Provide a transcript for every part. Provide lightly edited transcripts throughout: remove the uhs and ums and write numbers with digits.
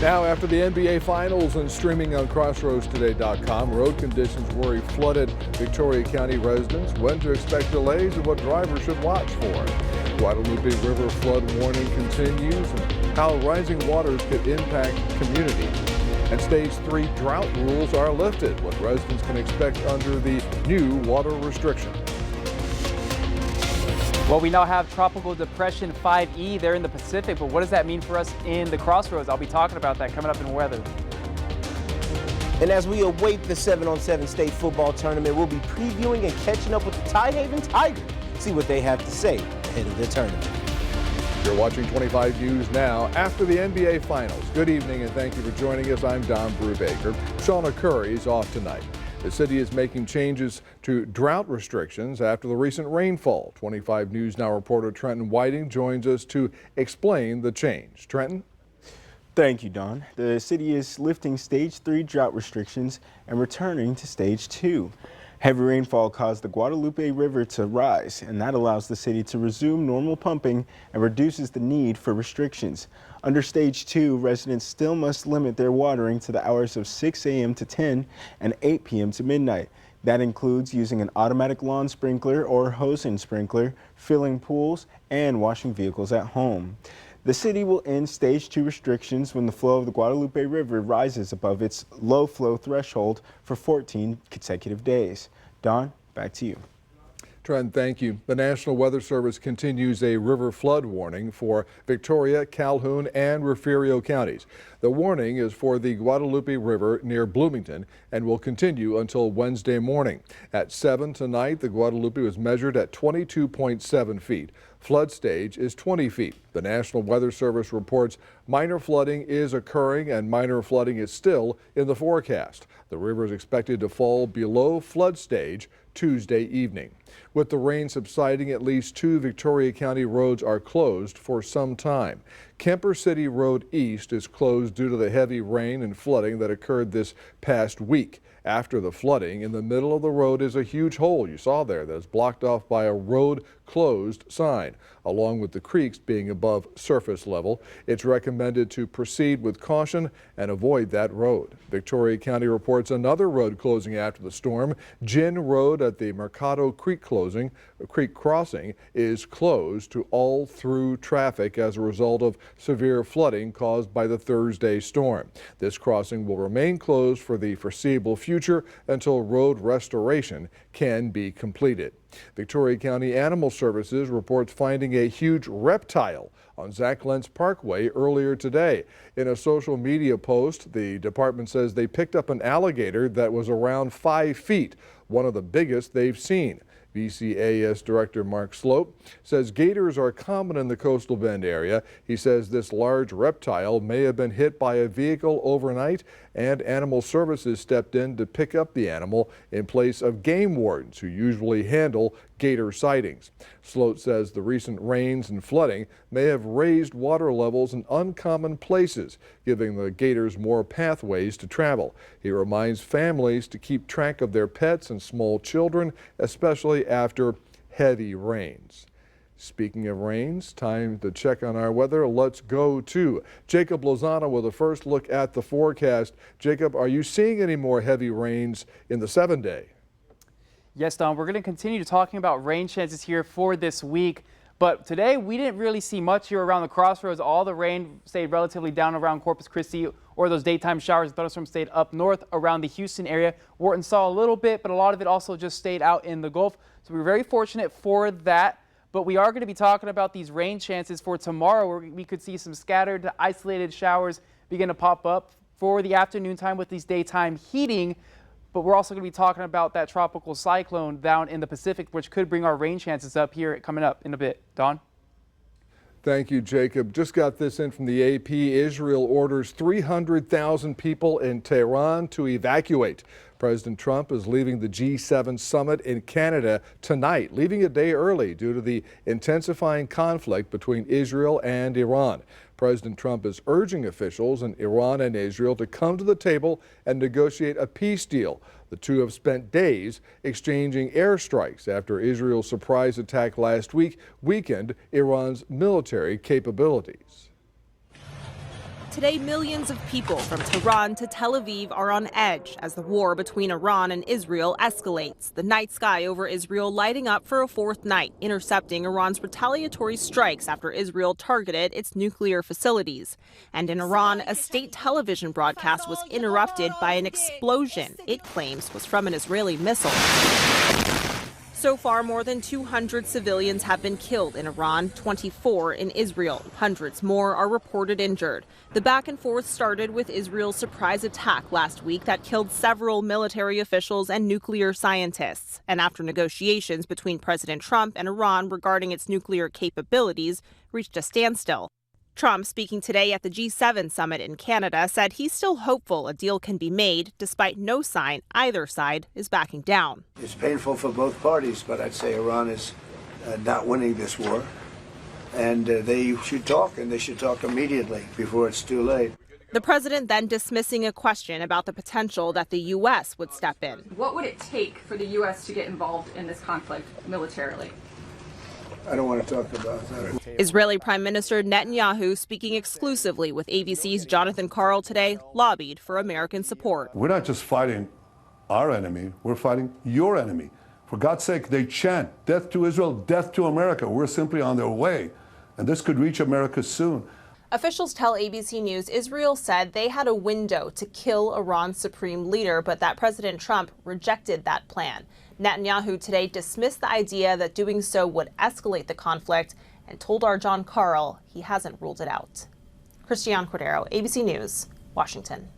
Now, after the NBA Finals and streaming on CrossroadsToday.com, road conditions worry flooded Victoria County residents. When to expect delays and what drivers should watch for. Guadalupe River flood warning continues and how rising waters could impact communities. And Stage 3 drought rules are lifted. What residents can expect under the new water restriction. Well, we now have Tropical Depression 5E there in the Pacific, but what does that mean for us in the Crossroads? I'll be talking about that coming up in weather. And as we await the 7-on-7 state football tournament, we'll be previewing and catching up with the Tidehaven Tigers. See what they have to say ahead of the tournament. You're watching 25 News now after the NBA Finals. Good evening and thank you for joining us. I'm Don Brubaker. Shauna Curry is off tonight. The city is making changes to drought restrictions after the recent rainfall. 25 News Now reporter Trenton Whiting joins us to explain the change. Trenton? Thank you, Don. The city is lifting Stage 3 drought restrictions and returning to Stage 2. Heavy rainfall caused the Guadalupe River to rise, and that allows the city to resume normal pumping and reduces the need for restrictions. Under Stage 2, residents still must limit their watering to the hours of 6 a.m. to 10 and 8 p.m. to midnight. That includes using an automatic lawn sprinkler or hose-in sprinkler, filling pools, and washing vehicles at home. The city will end Stage 2 restrictions when the flow of the Guadalupe River rises above its low flow threshold for 14 consecutive days. Don, back to you. Trent, thank you. The National Weather Service continues a river flood warning for Victoria, Calhoun, and Refugio counties. The warning is for the Guadalupe River near Bloomington and will continue until Wednesday morning. At 7 tonight, the Guadalupe was measured at 22.7 feet. Flood stage is 20 feet. The National Weather Service reports minor flooding is occurring and minor flooding is still in the forecast. The river is expected to fall below flood stage Tuesday evening. With the rain subsiding, at least 2 Victoria County roads are closed for some time. Kemper City Road East is closed due to the heavy rain and flooding that occurred this past week. After the flooding, in the middle of the road is a huge hole you saw there that is blocked off by a road closed sign. Along with the creeks being above surface level, it's recommended to proceed with caution and avoid that road. Victoria County reports another road closing after the storm. Gin Road at the Mercado Creek crossing is closed to all through traffic as a result of severe flooding caused by the Thursday storm. This crossing will remain closed for the foreseeable future until road restoration can be completed. Victoria County Animal Services reports finding a huge reptile on Zach Lentz Parkway earlier today. In a social media post, the department says they picked up an alligator that was around 5 feet, one of the biggest they've seen. VCAS Director Mark Slope says gators are common in the Coastal Bend area. He says this large reptile may have been hit by a vehicle overnight, and Animal Services stepped in to pick up the animal in place of game wardens who usually handle gator sightings. Slope says the recent rains and flooding may have raised water levels in uncommon places, giving the gators more pathways to travel. He reminds families to keep track of their pets and small children, especially after heavy rains. Speaking of rains, time to check on our weather. Let's go to Jacob Lozano with a first look at the forecast. Jacob, are you seeing any more heavy rains in the 7-day? Yes, Don, we're going to continue talking about rain chances here for this week. But today we didn't really see much here around the Crossroads. All the rain stayed relatively down around Corpus Christi, or those daytime showers and thunderstorms stayed up north around the Houston area. Wharton saw a little bit, but a lot of it also just stayed out in the Gulf. So we were very fortunate for that. But we are going to be talking about these rain chances for tomorrow, where we could see some scattered to isolated showers begin to pop up for the afternoon time with these daytime heating. But we're also going to be talking about that tropical cyclone down in the Pacific, which could bring our rain chances up here coming up in a bit. Don? Thank you, Jacob. Just got this in from the AP. Israel orders 300,000 people in Tehran to evacuate. President Trump is leaving the G7 summit in Canada tonight, leaving a day early due to the intensifying conflict between Israel and Iran. President Trump is urging officials in Iran and Israel to come to the table and negotiate a peace deal. The two have spent days exchanging airstrikes after Israel's surprise attack last week weakened Iran's military capabilities. Today, millions of people from Tehran to Tel Aviv are on edge as the war between Iran and Israel escalates. The night sky over Israel lighting up for a fourth night, intercepting Iran's retaliatory strikes after Israel targeted its nuclear facilities. And in Iran, a state television broadcast was interrupted by an explosion it claims was from an Israeli missile. So far, more than 200 civilians have been killed in Iran, 24 in Israel. Hundreds more are reported injured. The back and forth started with Israel's surprise attack last week that killed several military officials and nuclear scientists. And after negotiations between President Trump and Iran regarding its nuclear capabilities reached a standstill. Trump, speaking today at the G7 summit in Canada, said he's still hopeful a deal can be made, despite no sign either side is backing down. It's painful for both parties, but I'd say Iran is not winning this war. And they should talk, and they should talk immediately before it's too late. The president then dismissing a question about the potential that the U.S. would step in. What would it take for the U.S. to get involved in this conflict militarily? I don't want to talk about that. Israeli Prime Minister Netanyahu, speaking exclusively with ABC's Jonathan Karl today, lobbied for American support. We're not just fighting our enemy, we're fighting your enemy. For God's sake, they chant, death to Israel, death to America. We're simply on their way, and this could reach America soon. Officials tell ABC News Israel said they had a window to kill Iran's supreme leader, but that President Trump rejected that plan. Netanyahu today dismissed the idea that doing so would escalate the conflict and told our John Karl he hasn't ruled it out. Christiane Cordero, ABC News, Washington.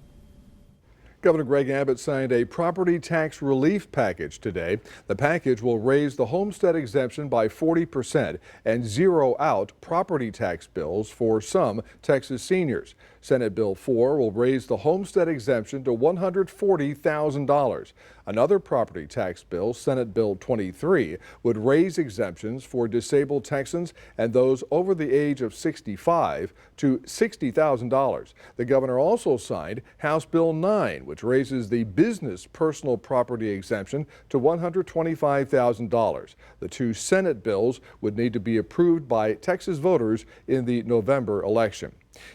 Governor Greg Abbott signed a property tax relief package today. The package will raise the homestead exemption by 40% and zero out property tax bills for some Texas seniors. Senate Bill 4 will raise the homestead exemption to $140,000. Another property tax bill, Senate Bill 23, would raise exemptions for disabled Texans and those over the age of 65 to $60,000. The governor also signed House Bill 9, which raises the business personal property exemption to $125,000. The two Senate bills would need to be approved by Texas voters in the November election.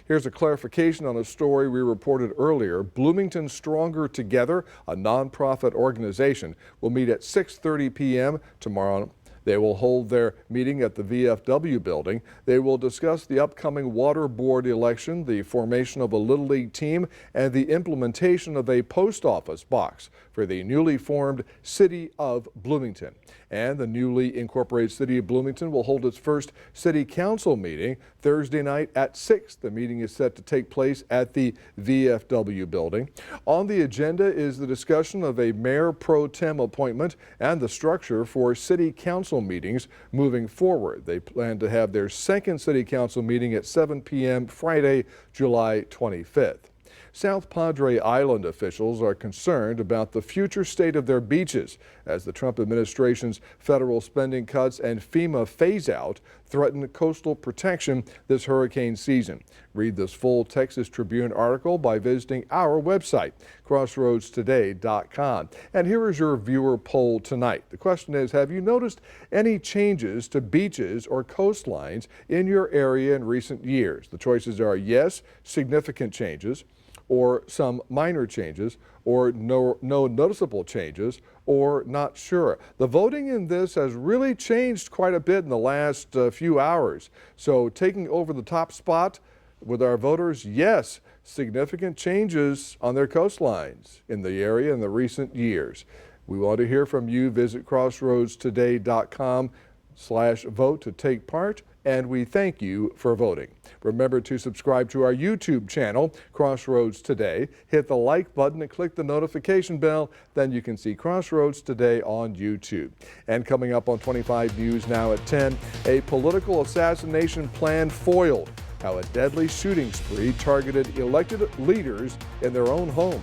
Here's a clarification on a story we reported earlier. Bloomington Stronger Together, a nonprofit organization, will meet at 6:30 p.m. tomorrow. They will hold their meeting at the VFW building. They will discuss the upcoming water board election, the formation of a Little League team, and the implementation of a post office box for the newly formed City of Bloomington. And the newly incorporated City of Bloomington will hold its first City Council meeting Thursday night at 6. The meeting is set to take place at the VFW building. On the agenda is the discussion of a mayor pro tem appointment and the structure for City Council meetings moving forward. They plan to have their second City Council meeting at 7 p.m. Friday, July 25th. South Padre Island officials are concerned about the future state of their beaches as the Trump administration's federal spending cuts and FEMA phase-out threaten coastal protection this hurricane season. Read this full Texas Tribune article by visiting our website, crossroadstoday.com. And here is your viewer poll tonight. The question is, have you noticed any changes to beaches or coastlines in your area in recent years? The choices are yes, significant changes, or some minor changes, or no noticeable changes, or not sure. The voting in this has really changed quite a bit in the last few hours. So taking over the top spot with our voters, yes, significant changes on their coastlines in the area in the recent years. We want to hear from you. Visit crossroadstoday.com/vote to take part, and we thank you for voting. Remember to subscribe to our YouTube channel, Crossroads Today. Hit the like button and click the notification bell. Then you can see Crossroads Today on YouTube. And coming up on 25 News now at 10, a political assassination plan foiled. How a deadly shooting spree targeted elected leaders in their own homes.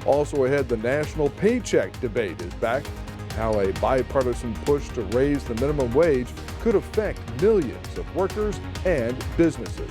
Also ahead, the national paycheck debate is back. How a bipartisan push to raise the minimum wage could affect millions of workers and businesses.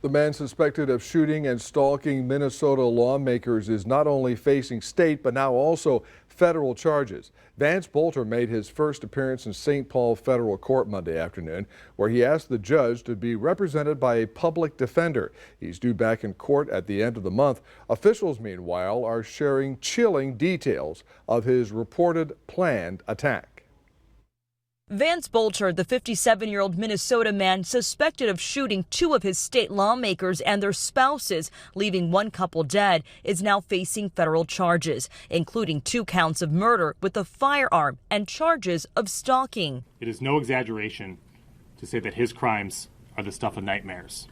The man suspected of shooting and stalking Minnesota lawmakers is not only facing state but now also federal charges. Vance Bolter made his first appearance in St. Paul Federal Court Monday afternoon, where he asked the judge to be represented by a public defender. He's due back in court at the end of the month. Officials, meanwhile, are sharing chilling details of his reported planned attack. Vance Bolter, the 57-year-old Minnesota man suspected of shooting two of his state lawmakers and their spouses, leaving one couple dead, is now facing federal charges, including 2 counts of murder with a firearm and charges of stalking. It is no exaggeration to say that his crimes are the stuff of nightmares.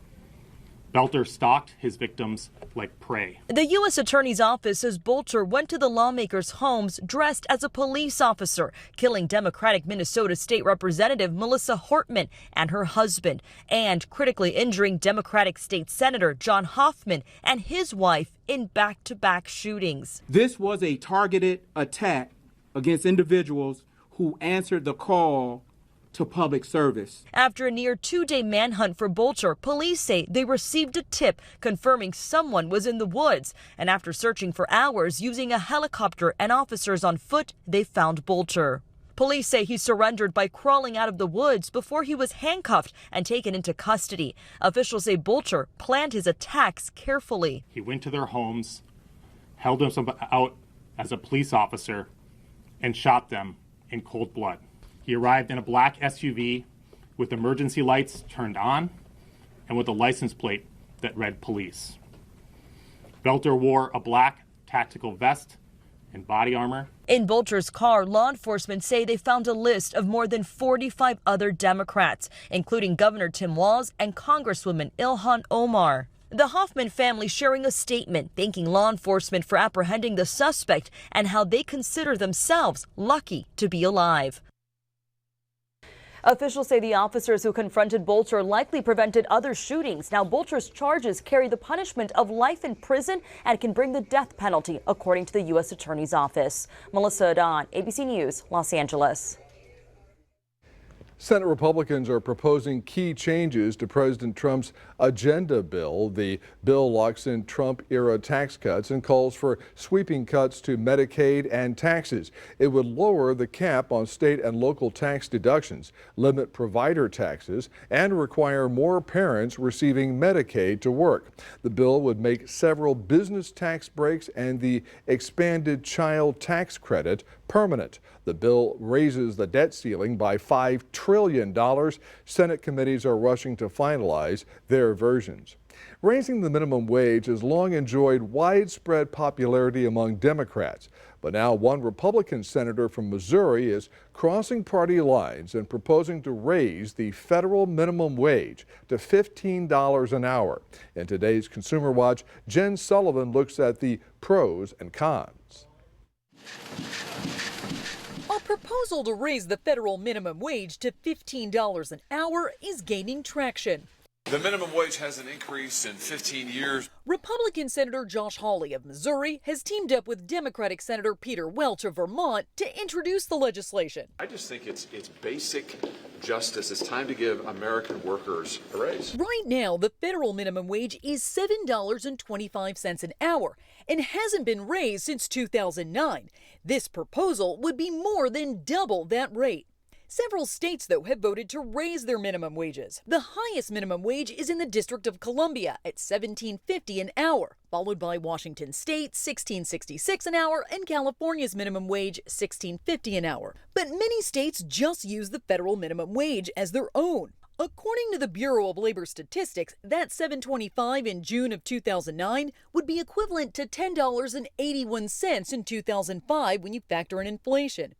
Bolter stalked his victims like prey. The U.S. Attorney's Office says Bolter went to the lawmakers' homes dressed as a police officer, killing Democratic Minnesota State Representative Melissa Hortman and her husband, and critically injuring Democratic State Senator John Hoffman and his wife in back-to-back shootings. This was a targeted attack against individuals who answered the call to public service. After a near 2-day manhunt for Bolter, police say they received a tip confirming someone was in the woods. And after searching for hours using a helicopter and officers on foot, they found Bolter. Police say he surrendered by crawling out of the woods before he was handcuffed and taken into custody. Officials say Bolter planned his attacks carefully. He went to their homes, held himself out as a police officer, and shot them in cold blood. He arrived in a black SUV with emergency lights turned on and with a license plate that read police. Bolter wore a black tactical vest and body armor. In Bolter's car, law enforcement say they found a list of more than 45 other Democrats, including Governor Tim Walz and Congresswoman Ilhan Omar. The Hoffman family sharing a statement thanking law enforcement for apprehending the suspect and how they consider themselves lucky to be alive. Officials say the officers who confronted Bolter likely prevented other shootings. Now, Bolter's charges carry the punishment of life in prison and can bring the death penalty, according to the U.S. Attorney's Office. Melissa Adon, ABC News, Los Angeles. Senate Republicans are proposing key changes to President Trump's agenda bill. The bill locks in Trump-era tax cuts and calls for sweeping cuts to Medicaid and taxes. It would lower the cap on state and local tax deductions, limit provider taxes, and require more parents receiving Medicaid to work. The bill would make several business tax breaks and the expanded child tax credit permanent. The bill raises the debt ceiling by $5 trillion. Senate committees are rushing to finalize their versions. Raising the minimum wage has long enjoyed widespread popularity among Democrats. But now one Republican senator from Missouri is crossing party lines and proposing to raise the federal minimum wage to $15 an hour. In today's Consumer Watch, Jen Sullivan looks at the pros and cons. A proposal to raise the federal minimum wage to $15 an hour is gaining traction. The minimum wage hasn't increased in 15 years. Republican Senator Josh Hawley of Missouri has teamed up with Democratic Senator Peter Welch of Vermont to introduce the legislation. I just think it's basic justice. It's time to give American workers a raise. Right now, the federal minimum wage is $7.25 an hour and hasn't been raised since 2009. This proposal would be more than double that rate. Several states, though, have voted to raise their minimum wages. The highest minimum wage is in the District of Columbia at $17.50 an hour, followed by Washington State, $16.66 an hour, and California's minimum wage, $16.50 an hour. But many states just use the federal minimum wage as their own. According to the Bureau of Labor Statistics, that $7.25 in June of 2009 would be equivalent to $10.81 in 2005 when you factor in inflation.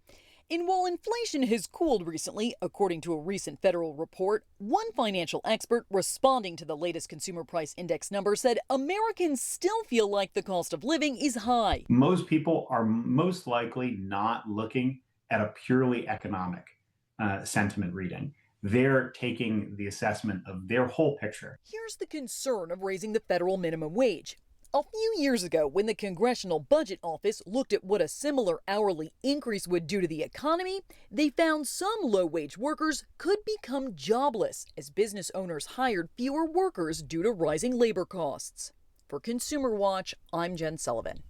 And while inflation has cooled recently, according to a recent federal report, one financial expert responding to the latest consumer price index number said Americans still feel like the cost of living is high. Most people are most likely not looking at a purely economic sentiment reading. They're taking the assessment of their whole picture. Here's the concern of raising the federal minimum wage. A few years ago, when the Congressional Budget Office looked at what a similar hourly increase would do to the economy, they found some low-wage workers could become jobless as business owners hired fewer workers due to rising labor costs. For Consumer Watch, I'm Jen Sullivan.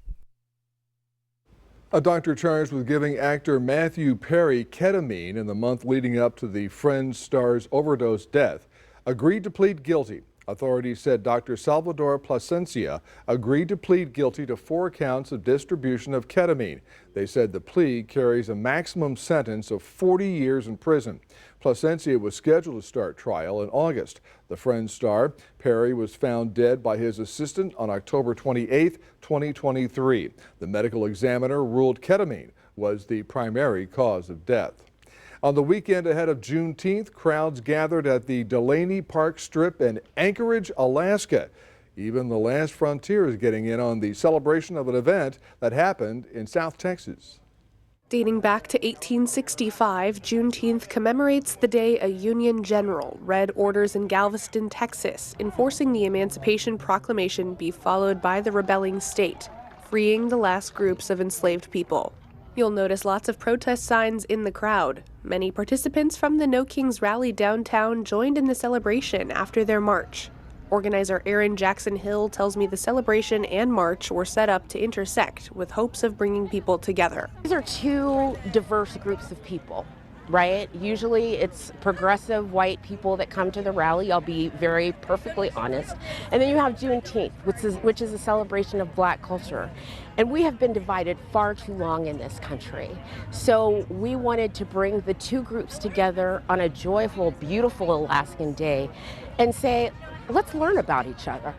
A doctor charged with giving actor Matthew Perry ketamine in the month leading up to the Friends star's overdose death agreed to plead guilty. Authorities said Dr. Salvador Plasencia agreed to plead guilty to 4 counts of distribution of ketamine. They said the plea carries a maximum sentence of 40 years in prison. Plasencia was scheduled to start trial in August. The Friends star, Perry, was found dead by his assistant on October 28, 2023. The medical examiner ruled ketamine was the primary cause of death. On the weekend ahead of Juneteenth, crowds gathered at the Delaney Park Strip in Anchorage, Alaska. Even the Last Frontier is getting in on the celebration of an event that happened in South Texas. Dating back to 1865, Juneteenth commemorates the day a Union general read orders in Galveston, Texas, enforcing the Emancipation Proclamation be followed by the rebelling state, freeing the last groups of enslaved people. You'll notice lots of protest signs in the crowd. Many participants from the No Kings rally downtown joined in the celebration after their march. Organizer Aaron Jackson Hill tells me the celebration and march were set up to intersect with hopes of bringing people together. These are two diverse groups of people, right? Usually it's progressive white people that come to the rally, I'll be very perfectly honest. And then you have Juneteenth, which is a celebration of Black culture. And we have been divided far too long in this country. So we wanted to bring the two groups together on a joyful, beautiful Alaskan day and say, let's learn about each other.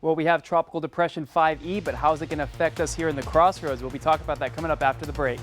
Well, we have Tropical Depression 5E, but how's it going to affect us here in the Crossroads? We'll be talking about that coming up after the break.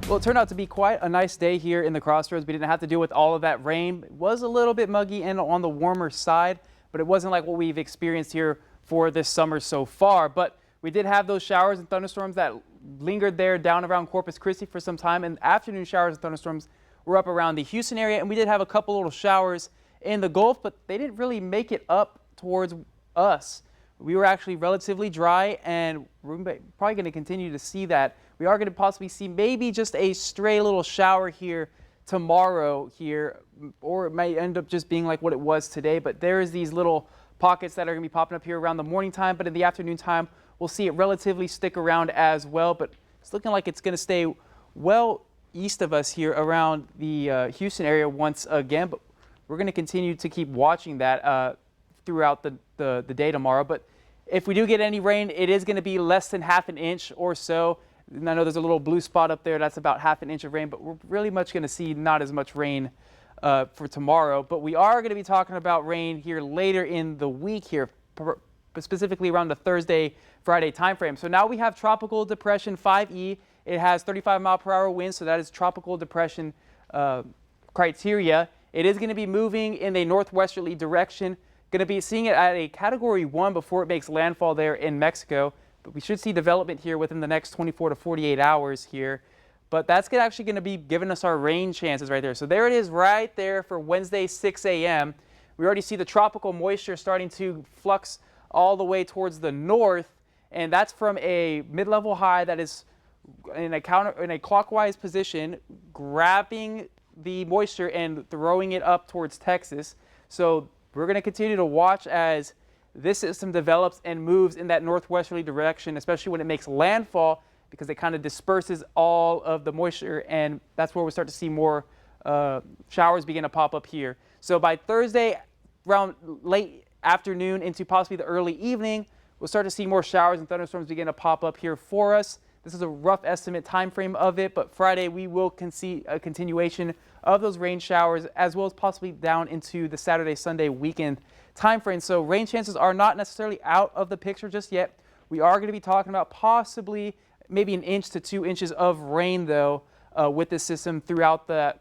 Well, it turned out to be quite a nice day here in the Crossroads. We didn't have to deal with all of that rain. It was a little bit muggy and on the warmer side, but it wasn't like what we've experienced here for this summer so far. But we did have those showers and thunderstorms that lingered there down around Corpus Christi for some time, and afternoon showers and thunderstorms were up around the Houston area, and we did have a couple little showers in the Gulf, but they didn't really make it up towards us. We were actually relatively dry, and we're probably going to continue to see that. We are going to possibly see maybe just a stray little shower here tomorrow here, or it might end up just being like what it was today. But there's these little pockets that are going to be popping up here around the morning time, but in the afternoon time, we'll see it relatively stick around as well. But it's looking like it's going to stay well east of us here around the Houston area once again, but we're going to continue to keep watching that throughout the day tomorrow. But if we do get any rain, it is going to be less than half an inch or so. And I know there's a little blue spot up there. That's about half an inch of rain, but we're really much going to see not as much rain for tomorrow. But we are going to be talking about rain here later in the week here, specifically around the Thursday, Friday timeframe. So now we have Tropical Depression 5E. It has 35-mile-per-hour winds, so that is Tropical Depression criteria. It is going to be moving in a northwesterly direction. Going to be seeing it at a Category 1 before it makes landfall there in Mexico. But we should see development here within the next 24 to 48 hours here. But that's actually going to be giving us our rain chances right there. So there it is right there for Wednesday, 6 a.m. We already see the tropical moisture starting to flux all the way towards the north. And that's from a mid-level high that is in a clockwise position, grabbing the moisture and throwing it up towards Texas. So we're going to continue to watch as this system develops and moves in that northwesterly direction, especially when it makes landfall, because it kind of disperses all of the moisture, and that's where we start to see more showers begin to pop up here. So by Thursday, around late afternoon into possibly the early evening, we'll start to see more showers and thunderstorms begin to pop up here for us. This is a rough estimate time frame of it, but Friday we will see a continuation of those rain showers, as well as possibly down into the Saturday, Sunday weekend time frame. So rain chances are not necessarily out of the picture just yet. We are going to be talking about possibly maybe 1 inch to 2 inches of rain, though, with this system throughout that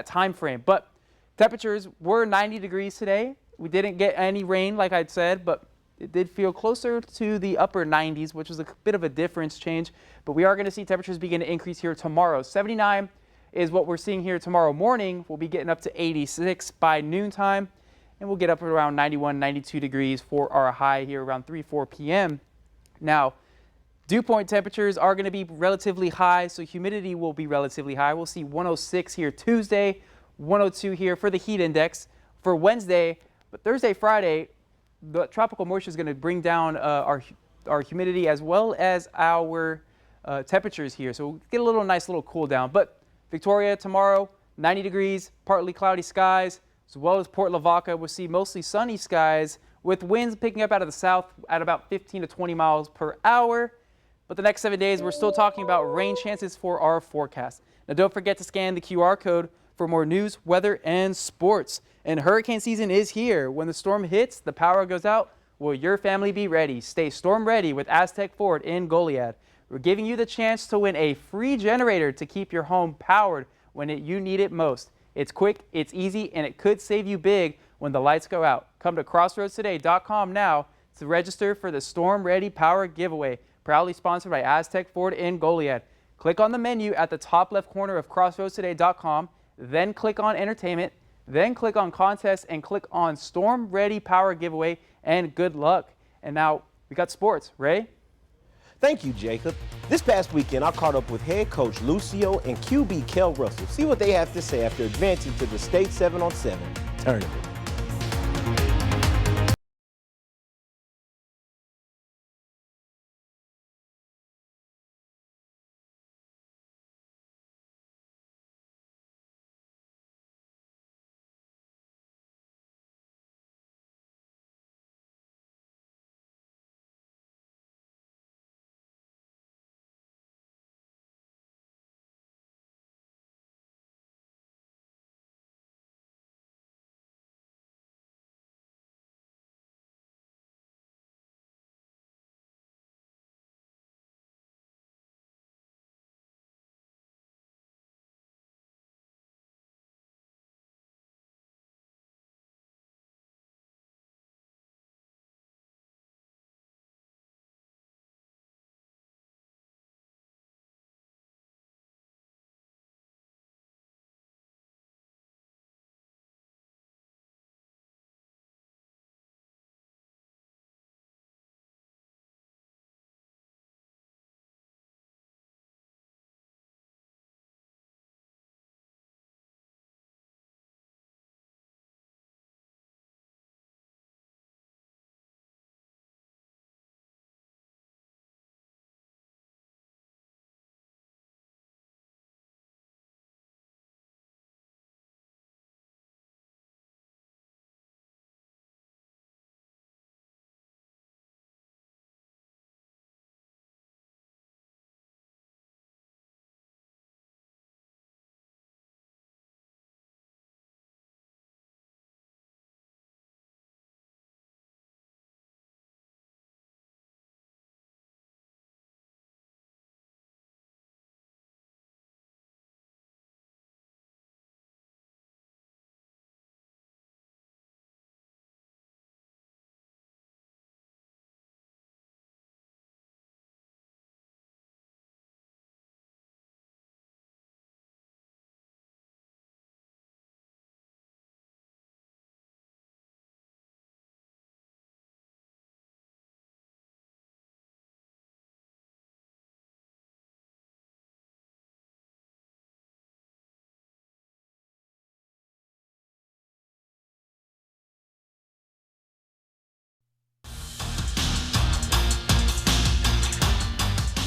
time frame. But temperatures were 90 degrees today. We didn't get any rain, like I'd said, but it did feel closer to the upper 90s, which was a bit of a difference change. But we are going to see temperatures begin to increase here tomorrow. 79 is what we're seeing here tomorrow morning. We'll be getting up to 86 by noontime, and we'll get up around 91, 92 degrees for our high here around 3, 4 p.m. Now, dew point temperatures are going to be relatively high, so humidity will be relatively high. We'll see 106 here Tuesday, 102 here for the heat index for Wednesday. But Thursday, Friday, the tropical moisture is going to bring down our humidity as well as our temperatures here. So we'll get a nice little cool down. But Victoria tomorrow, 90 degrees, partly cloudy skies, as well as Port Lavaca. We'll see mostly sunny skies with winds picking up out of the south at about 15 to 20 miles per hour. But the next 7 days, we're still talking about rain chances for our forecast. Now, don't forget to scan the QR code for more news, weather, and sports. And hurricane season is here. When the storm hits, the power goes out. Will your family be ready? Stay storm ready with Aztec Ford in Goliad. We're giving you the chance to win a free generator to keep your home powered when you need it most. It's quick, it's easy, and it could save you big when the lights go out. Come to crossroadstoday.com now to register for the Storm Ready Power Giveaway, proudly sponsored by Aztec Ford in Goliad. Click on the menu at the top left corner of crossroadstoday.com, then click on Entertainment, then click on Contest, and click on Storm Ready Power Giveaway, and good luck. And now we got sports. Ray? Thank you, Jacob. This past weekend, I caught up with head coach Lucio and QB Kel Russell. See what they have to say after advancing to the state 7-on-7 tournament.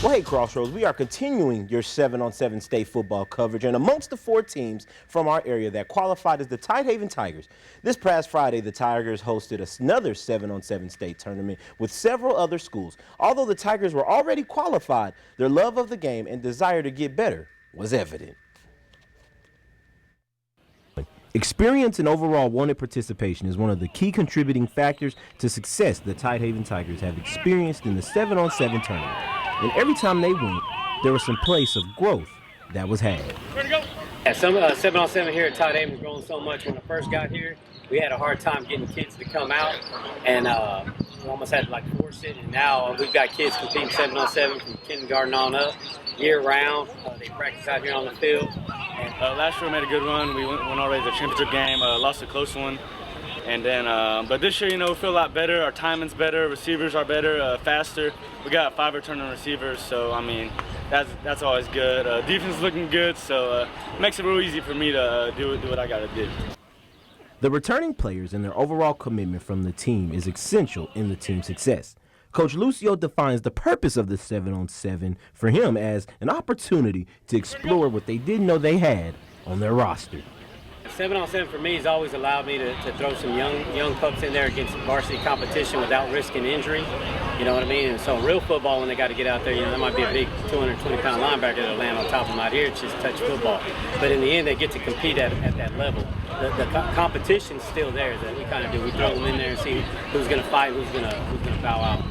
Well, hey, Crossroads, we are continuing your 7-on-7 state football coverage, and amongst the 4 teams from our area that qualified as the Tidehaven Tigers, this past Friday, the Tigers hosted another 7-on-7 state tournament with several other schools. Although the Tigers were already qualified, their love of the game and desire to get better was evident. Experience and overall wanted participation is one of the key contributing factors to success the Tidehaven Tigers have experienced in the 7-on-7 tournament. And every time they went, there was some place of growth that was had. Yeah, 7-on-7 here at Tidehaven has grown so much. When I first got here, we had a hard time getting kids to come out, and we almost had to like force it. And now we've got kids competing 7-on-7 from kindergarten on up, year round. They practice out here on the field. And, last year we made a good run. We went all the way to the championship game, lost a close one. And then, but this year, we feel a lot better. Our timing's better, receivers are better, faster. We got 5 returning receivers, so I mean, that's always good. Defense is looking good, so it makes it real easy for me to do what I got to do. The returning players and their overall commitment from the team is essential in the team's success. Coach Lucio defines the purpose of the 7-on-7 for him as an opportunity to explore what they didn't know they had on their roster. 7-on-7 for me has always allowed me to throw some young pups in there against varsity competition without risking injury. You know what I mean? And so real football, when they got to get out there, there might be a big 220-pound linebacker that'll land on top of them out here. It's just touch football. But in the end, they get to compete at that level. The competition's still there that we kind of do. We throw them in there and see who's going to fight, who's going to bow out.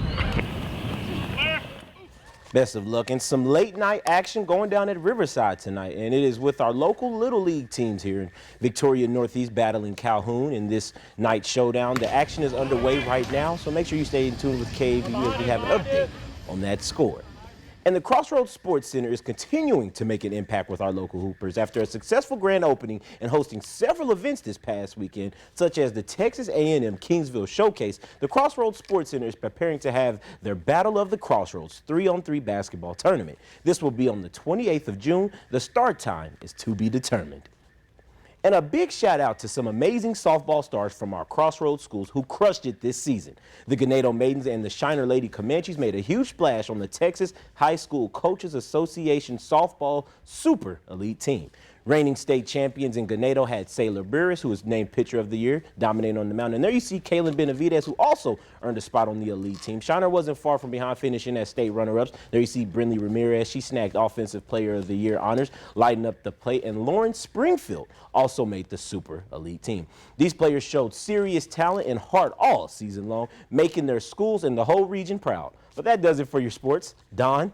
Best of luck and some late night action going down at Riverside tonight, and it is with our local Little League teams here in Victoria Northeast battling Calhoun in this night showdown. The action is underway right now, so make sure you stay in tune with KAVU as we have an update on that score. And the Crossroads Sports Center is continuing to make an impact with our local Hoopers after a successful grand opening and hosting several events this past weekend, such as the Texas A&M Kingsville Showcase. The Crossroads Sports Center is preparing to have their Battle of the Crossroads 3-on-3 basketball tournament. This will be on the 28th of June. The start time is to be determined. And a big shout out to some amazing softball stars from our Crossroads schools who crushed it this season. The Ganado Maidens and the Shiner Lady Comanches made a huge splash on the Texas High School Coaches Association Softball Super Elite Team. Reigning state champions in Ganado had Sailor Burris, who was named Pitcher of the Year, dominating on the mound. And there you see Kaylin Benavidez, who also earned a spot on the elite team. Shiner wasn't far from behind, finishing as state runner-ups. There you see Brinley Ramirez. She snagged Offensive Player of the Year honors, lighting up the plate. And Lauren Springfield also made the super elite team. These players showed serious talent and heart all season long, making their schools and the whole region proud. But that does it for your sports. Don?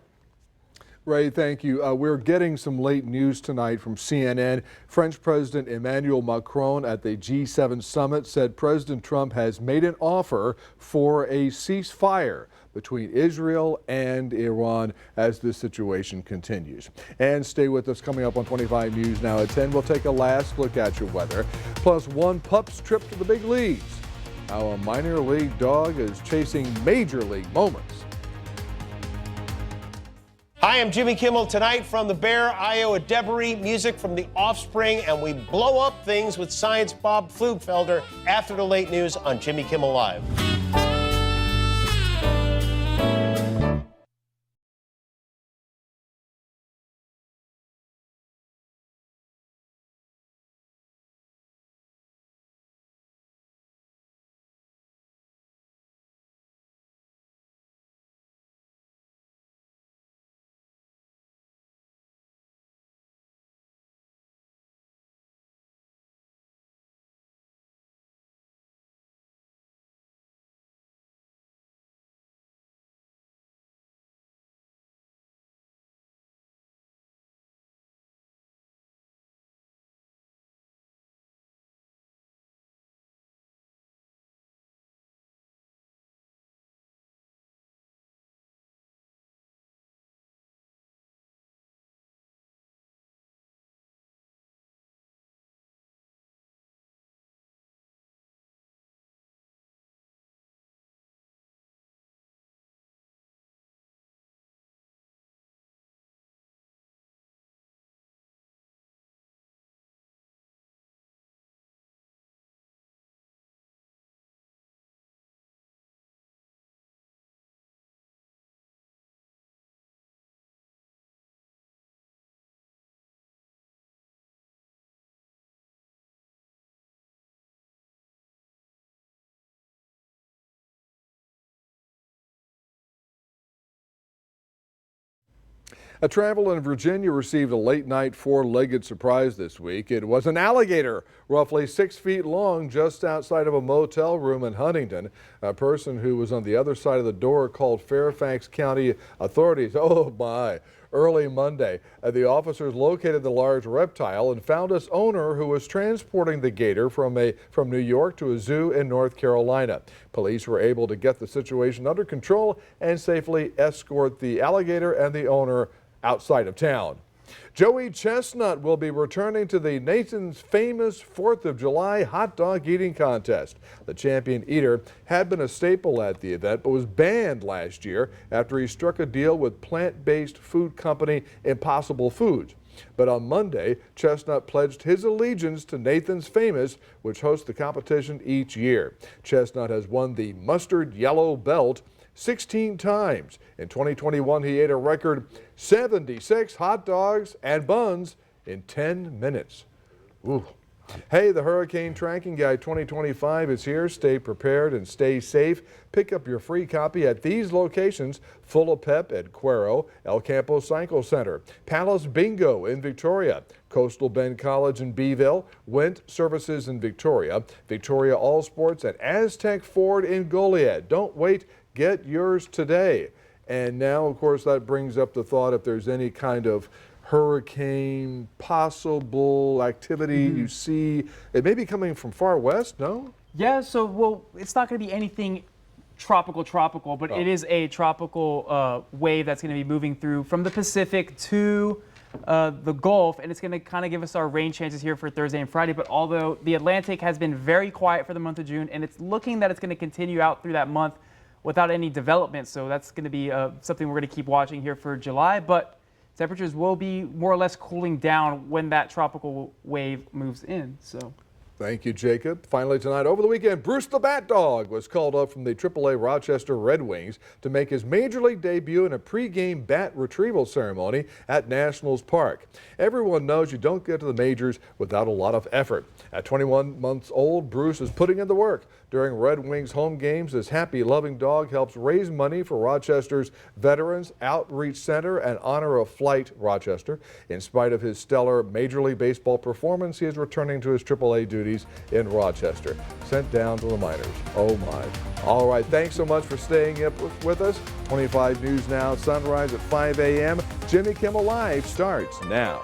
Ray, thank you. We're getting some late news tonight from CNN. French President Emmanuel Macron at the G7 summit said President Trump has made an offer for a ceasefire between Israel and Iran as this situation continues. And stay with us. Coming up on 25 News now at 10, we'll take a last look at your weather. Plus one pup's trip to the big leagues. How a minor league dog is chasing major league moments. Hi, I'm Jimmy Kimmel. Tonight from the Bear, Iowa Debris, music from The Offspring, and we blow up things with Science Bob Pflugfelder after the late news on Jimmy Kimmel Live. A traveler in Virginia received a late-night four-legged surprise this week. It was an alligator, roughly 6 feet long, just outside of a motel room in Huntington. A person who was on the other side of the door called Fairfax County authorities. Oh my! Early Monday, the officers located the large reptile and found its owner, who was transporting the gator from New York to a zoo in North Carolina. Police were able to get the situation under control and safely escort the alligator and the owner outside of town. Joey Chestnut will be returning to the Nathan's famous 4th of July hot dog eating contest. The champion eater had been a staple at the event, but was banned last year after he struck a deal with plant-based food company Impossible Foods. But on Monday, Chestnut pledged his allegiance to Nathan's Famous, which hosts the competition each year. Chestnut has won the mustard yellow belt 16 times. In 2021, he ate a record 76 hot dogs and buns in 10 minutes. Ooh. Hey, the Hurricane Tracking Guide 2025 is here. Stay prepared and stay safe. Pick up your free copy at these locations: Full of Pep at Cuero, El Campo Cycle Center, Palace Bingo in Victoria, Coastal Bend College in Beeville, Went Services in Victoria, Victoria All Sports, and Aztec Ford in Goliad. Don't wait. Get yours today. And now, of course, that brings up the thought, if there's any kind of hurricane possible activity you see, it may be coming from far west, no? Yeah, so, well, it's not going to be anything tropical, but it is a tropical wave that's going to be moving through from the Pacific to the Gulf, and it's going to kind of give us our rain chances here for Thursday and Friday. But although the Atlantic has been very quiet for the month of June, and it's looking that it's going to continue out through that month without any development, so that's going to be something we're going to keep watching here for July. But temperatures will be more or less cooling down when that tropical wave moves in. So. Thank you, Jacob. Finally tonight, over the weekend, Bruce the Bat Dog was called up from the AAA Rochester Red Wings to make his Major League debut in a pregame bat retrieval ceremony at Nationals Park. Everyone knows you don't get to the majors without a lot of effort. At 21 months old, Bruce is putting in the work. During Red Wings home games, this happy, loving dog helps raise money for Rochester's Veterans Outreach Center and Honor of Flight Rochester. In spite of his stellar Major League Baseball performance, he is returning to his AAA duties in Rochester, sent down to the minors. Oh my. All right, thanks so much for staying up with us. 25 News Now, sunrise at 5 a.m. Jimmy Kimmel Live starts now.